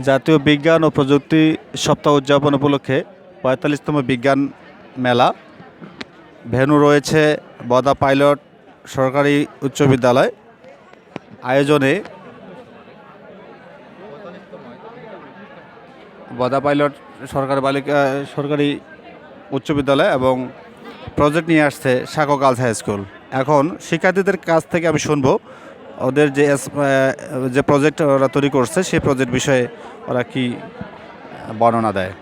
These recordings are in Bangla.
জাতীয় বিজ্ঞান ও প্রযুক্তি সপ্তাহ উদযাপন উপলক্ষে ৪৫তম বিজ্ঞান মেলা। ভেন্যু রয়েছে বদা পাইলট সরকারি উচ্চ বিদ্যালয়। আয়োজনে বদা পাইলট সরকারি উচ্চ বিদ্যালয় এবং প্রজেক্ট নিয়ে আসছে সাকো গার্লস হাই স্কুল। এখন শিক্ষার্থীদের কাছ থেকে আমি শুনবো ওদের যে প্রজেক্ট ওরা তৈরি করছে সেই প্রজেক্ট বিষয়ে ওরা কি বর্ণনা দেয়।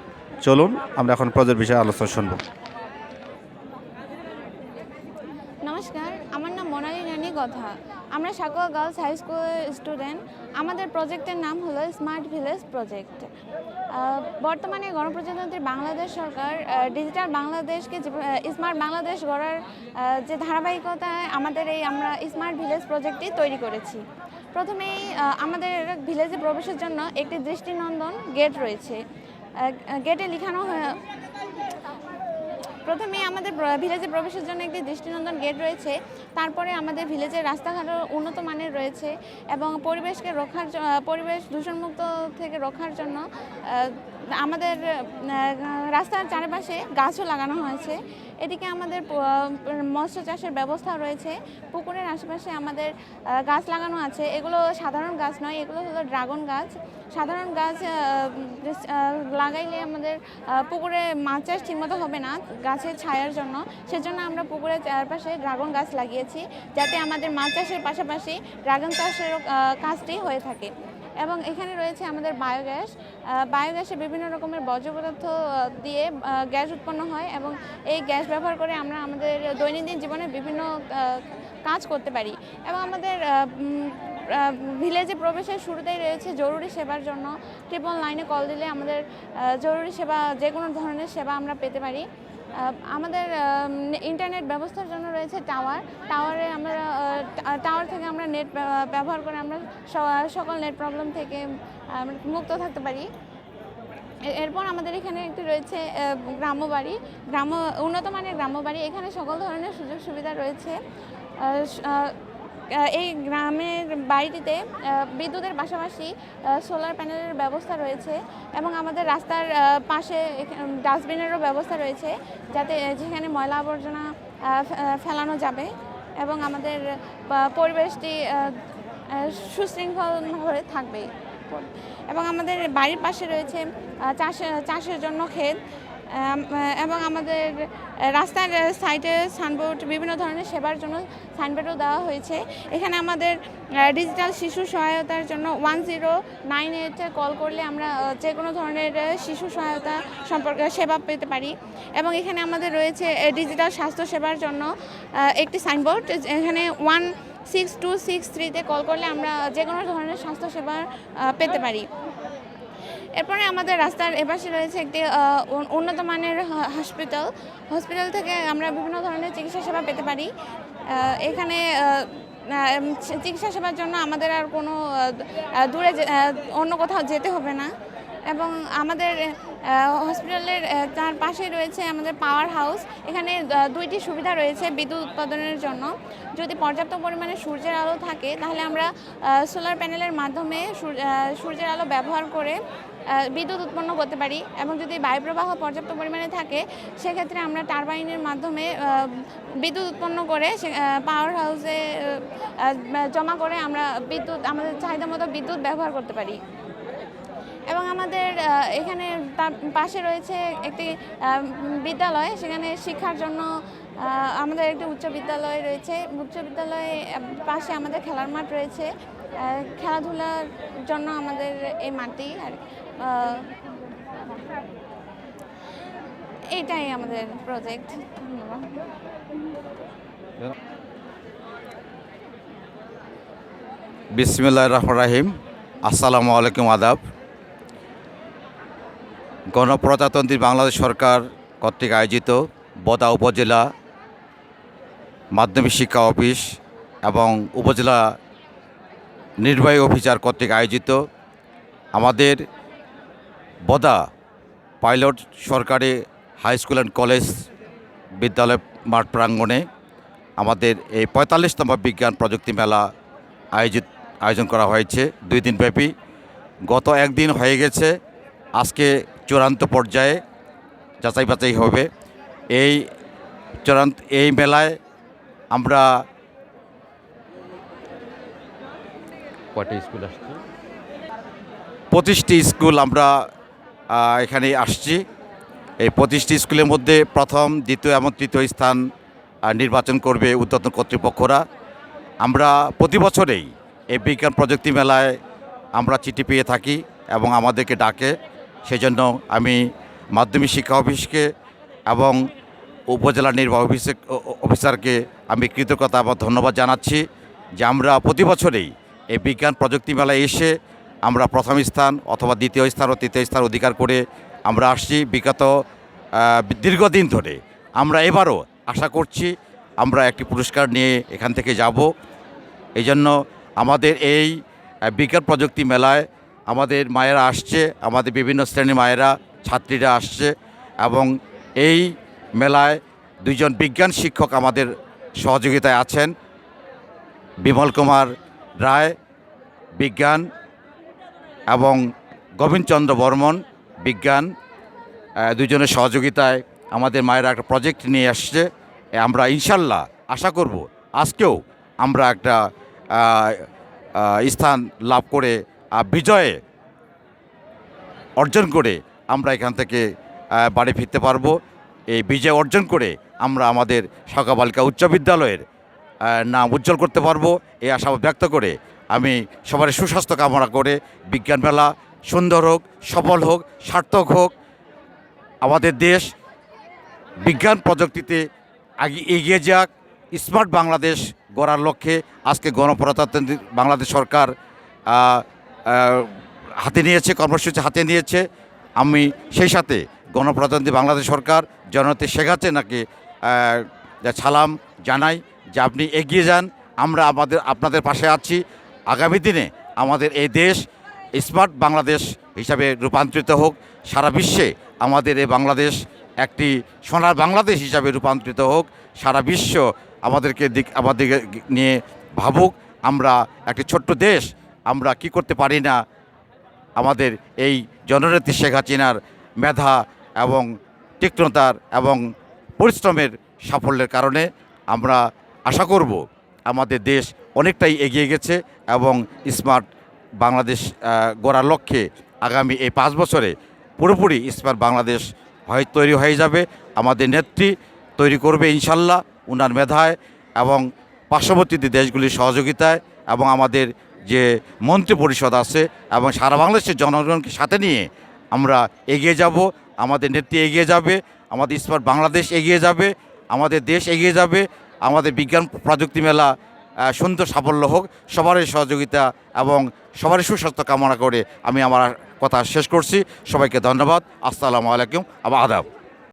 চলুন আমরা এখন প্রজেক্ট বিষয়ে আলোচনা শুনবো। নমস্কার, আমার নাম মোনালি রানী কথা। আমরা সাকোয়া গার্লস হাই স্কুলের স্টুডেন্ট। আমাদের প্রজেক্টের নাম হলো স্মার্ট ভিলেজ প্রজেক্ট। বর্তমানে গণপ্রজাতন্ত্রী বাংলাদেশ সরকার ডিজিটাল বাংলাদেশকে স্মার্ট বাংলাদেশ গড়ার যে ধারাবাহিকতায় আমরা স্মার্ট ভিলেজ প্রজেক্টটি তৈরি করেছি। প্রথমেই আমাদের ভিলেজে প্রবেশের জন্য একটি দৃষ্টিনন্দন গেট রয়েছে। গেটে লিখানো প্রথমে আমাদের ভিলেজে প্রবেশের জন্য একটি দৃষ্টিনন্দন গেট রয়েছে। তারপরে আমাদের ভিলেজের রাস্তাঘাটও উন্নত মানের রয়েছে এবং পরিবেশ দূষণমুক্ত থেকে রক্ষার জন্য আমাদের রাস্তার চারপাশে গাছও লাগানো হয়েছে। এদিকে আমাদের মৎস্য চাষের ব্যবস্থা রয়েছে। পুকুরের আশেপাশে আমাদের গাছ লাগানো আছে। এগুলো সাধারণ গাছ নয়, এগুলো হলো ড্রাগন গাছ। সাধারণ গাছ লাগাইলে আমাদের পুকুরে মাছ চাষ ঠিকমতো হবে না গাছের ছায়ার জন্য। সেজন্য আমরা পুকুরের চারপাশে ড্রাগন গাছ লাগিয়েছি, যাতে আমাদের মাছ চাষের পাশাপাশি ড্রাগন চাষেরও কাজটি হয়ে থাকে। এবং এখানে রয়েছে আমাদের বায়োগ্যাসে বিভিন্ন রকমের বর্জ্য পদার্থ দিয়ে গ্যাস উৎপন্ন হয় এবং এই গ্যাস ব্যবহার করে আমরা আমাদের দৈনন্দিন জীবনে বিভিন্ন কাজ করতে পারি। এবং আমাদের ভিলেজে প্রবেশের শুরুতেই রয়েছে জরুরি সেবার জন্য 999 কল দিলে আমাদের জরুরি সেবা, যে কোনো ধরনের সেবা আমরা পেতে পারি। আমাদের ইন্টারনেট ব্যবস্থার জন্য রয়েছে টাওয়ার থেকে আমরা নেট ব্যবহার করে আমরা সকল নেট প্রবলেম থেকে মুক্ত থাকতে পারি। এরপর আমাদের এখানে একটি রয়েছে উন্নত মানের গ্রাম্যবাড়ি। এখানে সকল ধরনের সুযোগ সুবিধা রয়েছে। এই গ্রামের বাড়িটিতে বিদ্যুতের পাশাপাশি সোলার প্যানেলের ব্যবস্থা রয়েছে এবং আমাদের রাস্তার পাশে ডাস্টবিনেরও ব্যবস্থা রয়েছে, যেখানে ময়লা আবর্জনা ফেলানো যাবে এবং আমাদের পরিবেশটি সুশৃঙ্খলভাবে থাকবে। এবং আমাদের বাড়ির পাশে রয়েছে চাষের জন্য ক্ষেত এবং আমাদের রাস্তার সাইডে সাইনবোর্ড, বিভিন্ন ধরনের সেবার জন্য সাইনবোর্ডও দেওয়া হয়েছে। এখানে আমাদের ডিজিটাল শিশু সহায়তার জন্য 1098 কল করলে আমরা যে কোনো ধরনের শিশু সহায়তা সম্পর্কে সেবা পেতে পারি। এবং এখানে আমাদের রয়েছে ডিজিটাল স্বাস্থ্য সেবার জন্য একটি সাইনবোর্ড। এখানে 16263 কল করলে আমরা যে কোনো ধরনের স্বাস্থ্যসেবা পেতে পারি। এরপরে আমাদের রাস্তার এপাশে রয়েছে একটি উন্নত মানের হসপিটাল থেকে আমরা বিভিন্ন ধরনের চিকিৎসা সেবা পেতে পারি। এখানে চিকিৎসা সেবার জন্য আমাদের আর কোনো দূরে অন্য কোথাও যেতে হবে না। এবং আমাদের হসপিটালের তার পাশে রয়েছে আমাদের পাওয়ার হাউস। এখানে দুইটি সুবিধা রয়েছে বিদ্যুৎ উৎপাদনের জন্য। যদি পর্যাপ্ত পরিমাণে সূর্যের আলো থাকে তাহলে আমরা সোলার প্যানেলের মাধ্যমে সূর্যের আলো ব্যবহার করে বিদ্যুৎ উৎপন্ন করতে পারি। এবং যদি বায়ুপ্রবাহ পর্যাপ্ত পরিমাণে থাকে সেক্ষেত্রে আমরা টারবাইনের মাধ্যমে বিদ্যুৎ উৎপন্ন করে পাওয়ার হাউসে জমা করে আমরা আমাদের চাহিদা মতো বিদ্যুৎ ব্যবহার করতে পারি। এবং আমাদের এখানে তার পাশে রয়েছে একটি বিদ্যালয়। সেখানে শিক্ষার জন্য আমাদের একটি উচ্চ বিদ্যালয় রয়েছে। উচ্চ বিদ্যালয়ে পাশে আমাদের খেলার মাঠ রয়েছে। খেলাধুলার জন্য আমাদের এই মাঠটি আর এইটাই আমাদের প্রজেক্ট। ধন্যবাদ। বিসমিল্লাহির রহমানির রহিম। আসসালামু আলাইকুম, আদাব। গণপ্রজাতন্ত্রী বাংলাদেশ সরকার কর্তৃক আয়োজিত বদা উপজেলা মাধ্যমিক শিক্ষা অফিস এবং উপজেলা নির্বাহী অফিসার কর্তৃক আয়োজিত আমাদের বদা পাইলট সরকারি হাই স্কুল অ্যান্ড কলেজ বিদ্যালয় মাঠ প্রাঙ্গণে আমাদের এই ৪৫তম বিজ্ঞান প্রযুক্তি মেলা আয়োজন করা হয়েছে 2 দিনব্যাপী। গত একদিন হয়ে গেছে, আজকে চূড়ান্ত পর্যায়ে যাচাই বাছাই হবে। এই মেলায় আমরা কয়টা স্কুল আসছি, 25টি স্কুল আমরা এখানে আসছি। এই 25টি স্কুলের মধ্যে প্রথম, দ্বিতীয় এবং তৃতীয় স্থান নির্বাচন করবে ঊর্ধ্বতন কর্তৃপক্ষরা। আমরা প্রতি বছরেই এই বিজ্ঞান প্রযুক্তি মেলায় আমরা চিঠি পেয়ে থাকি এবং আমাদেরকে ডাকে। সেজন্য আমি মাধ্যমিক শিক্ষা অফিসকে এবং উপজেলা নির্বাহী অফিসারকে আমি কৃতজ্ঞতা এবং ধন্যবাদ জানাচ্ছি যে আমরা প্রতি বছরেই এই বিজ্ঞান প্রযুক্তি মেলায় এসে আমরা প্রথম স্থান অথবা দ্বিতীয় স্থান ও তৃতীয় স্থান অধিকার করে আমরা আসছি বিগত দীর্ঘদিন ধরে। আমরা এবারও আশা করছি আমরা একটি পুরস্কার নিয়ে এখান থেকে যাব। এই জন্য আমাদের এই বিজ্ঞান প্রযুক্তি মেলায় আমাদের মায়েরা আসছে, আমাদের বিভিন্ন শ্রেণীর মায়েরা, ছাত্রীরা আসছে এবং এই মেলায় 2জন বিজ্ঞান শিক্ষক আমাদের সহযোগিতায় আছেন। বিমল কুমার রায় বিজ্ঞান এবং গোবিন্দচন্দ্র বর্মন বিজ্ঞান, 2জনের সহযোগিতায় আমাদের মায়েরা একটা প্রজেক্ট নিয়ে আসছে। আমরা ইনশাল্লাহ আশা করব আজকেও আমরা একটা স্থান লাভ করে বিজয়ে অর্জন করে আমরা এখান থেকে বাড়ি ফিরতে পারবো। এই বিজয় অর্জন করে আমরা আমাদের সাকোয়া বালিকা উচ্চ বিদ্যালয়ের নাম উজ্জ্বল করতে পারবো, এই আশা ব্যক্ত করে আমি সবার সুস্বাস্থ্য কামনা করে বিজ্ঞান মেলা সুন্দর হোক, সফল হোক, সার্থক হোক। আমাদের দেশ বিজ্ঞান প্রযুক্তিতে এগিয়ে যাক, স্মার্ট বাংলাদেশ গড়ার লক্ষ্যে আজকে গণপ্রজাতন্ত্রী বাংলাদেশ সরকার হাতে নিয়েছে, কর্মসূচি হাতে নিয়েছে। আমি সেই সাথে গণপ্রজাতন্ত্রী বাংলাদেশ সরকার জননেত্রী শেখ হাসিনাকে সালাম জানাই যে আপনি এগিয়ে যান, আমরা আপনাদের পাশে আছি। আগামী দিনে আমাদের এই দেশ স্মার্ট বাংলাদেশ হিসাবে রূপান্তরিত হোক, সারা বিশ্বে আমাদের এই বাংলাদেশ একটি সোনার বাংলাদেশ হিসাবে রূপান্তরিত হোক, সারা বিশ্ব আমাদেরকে নিয়ে ভাবুক। আমরা একটি ছোট্ট দেশ, আমরা কি করতে পারি না। আমাদের এই জননেত্রী শেখ হাসিনার মেধা এবং তীক্ষ্ণতার এবং পরিশ্রমের সাফল্যের কারণে আমরা আশা করব আমাদের দেশ অনেকটাই এগিয়ে গেছে এবং স্মার্ট বাংলাদেশ গড়ার লক্ষ্যে আগামী এই 5 বছরে পুরোপুরি স্মার্ট বাংলাদেশ তৈরি হয়ে যাবে। আমাদের নেত্রী তৈরি করবে ইনশাল্লাহ উনার মেধায় এবং পার্শ্ববর্তী দেশগুলির সহযোগিতায় এবং আমাদের যে মন্ত্রী পরিষদ আছে এবং সারা বাংলাদেশের জনগণকে সাথে নিয়ে আমরা এগিয়ে যাব। আমাদের নেত্রী এগিয়ে যাবে, আমাদের স্মার্ট বাংলাদেশ এগিয়ে যাবে, আমাদের দেশ এগিয়ে যাবে। আমাদের বিজ্ঞান প্রযুক্তি মেলা সুন্দর সাফল্য হোক, সবারই সহযোগিতা এবং সবারই সুস্বাস্থ্য কামনা করে আমি আমার কথা শেষ করছি। সবাইকে ধন্যবাদ। আসসালামু আলাইকুম, আদাব।